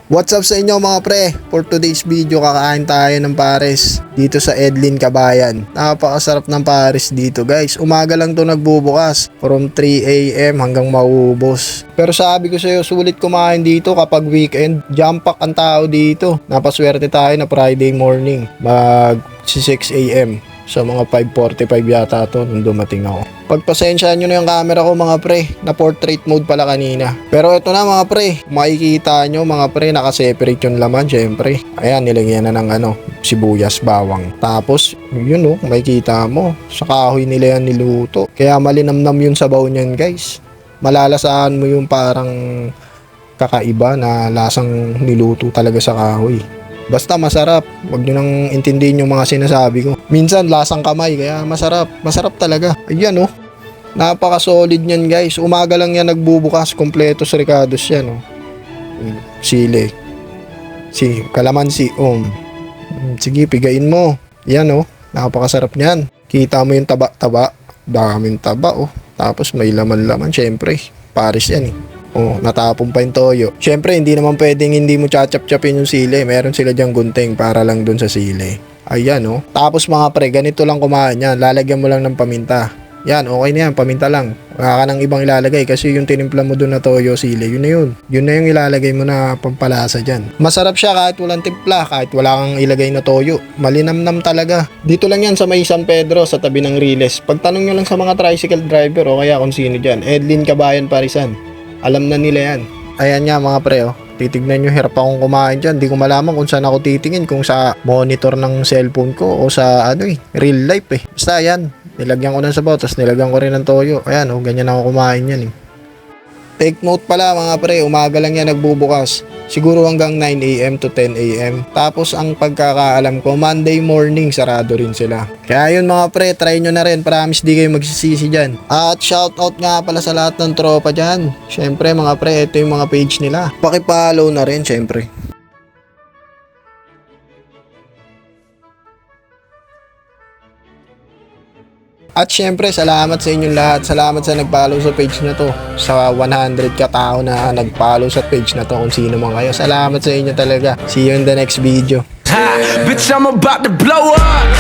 What's up sa inyo mga pre? For today's video, kakain tayo ng pares dito sa Edlin Kabayan. Napakasarap ng pares dito guys. Umaga lang to nagbubukas from 3 AM hanggang maubos. Pero sabi ko sa'yo, sulit kumain dito kapag weekend. Jam pack ang tao dito. Napaswerte tayo na Friday morning mag 6 AM. So mga 5:45 yata to nung dumating ako. Pagpasensyaan nyo na yung camera ko mga pre, na portrait mode pala kanina. Pero ito na mga pre, makikita nyo mga pre, nakaseparate yung laman syempre. Ayan, nilagyan na ng sibuyas, bawang. Tapos, yun makikita mo, sa kahoy nila yan niluto. Kaya malinamnam yung sabaw niyan guys. Malalasaan mo yung parang kakaiba na lasang niluto talaga sa kahoy. Basta masarap, wag nyo nang intindihin yung mga sinasabi ko. Minsan lasang kamay, kaya masarap, masarap talaga. Ayan napaka-solid nyan guys. Umaga lang yan nagbubukas, kompleto sa ricados yan Sili, kalamansi, sige, pigain mo. Yan napakasarap nyan. Kita mo yung taba-taba, daming taba Tapos may laman-laman, syempre, pares yan natapon pa yung toyo. Syempre, hindi naman pwedeng hindi mo chachap-chapin yung sili. Meron sila dyang gunting para lang dun sa sili. Ayan Tapos mga pre, ganito lang kumain yan. Lalagyan mo lang ng paminta. Yan, okay na yan, paminta lang. Wala ka nang ibang ilalagay kasi yung tinimpla mo dun na toyo, sili, yun na yun. Yun na yung ilalagay mo na pampalasa dyan. Masarap siya kahit walang timpla, kahit wala kang ilagay na toyo. Malinamnam talaga. Dito lang yan sa may San Pedro, sa tabi ng Riles. Pagtanong nyo lang sa mga tricycle driver o kaya kung sino dyan, Edlin Kabayan Parisan. Alam na nila yan. Ayan nga mga pre titignan nyo, hirap akong kumain dyan. Di ko malaman kung saan ako titingin, kung sa monitor ng cellphone ko o sa real life Basta yan, nilagyan ko ng sabaw, tapos nilagyan ko rin ng toyo. Ayan ganyan ako kumain yan Take note pala mga pre, umaga lang yan nagbubukas. Siguro hanggang 9 AM to 10 AM. Tapos ang pagkakaalam ko, Monday morning sarado rin sila. Kaya yun mga pre, try nyo na rin. Promise di kayo magsisisi dyan. At shoutout nga pala sa lahat ng tropa dyan. Syempre mga pre, ito yung mga page nila. Pakipollow na rin syempre. At syempre, salamat sa inyong lahat. Salamat sa nag-follow sa page na to. Sa 100 katao na nag-follow sa page na to, kung sino man kayo. Salamat sa inyo talaga. See you in the next video. Ha, bitch, I'm about to blow up.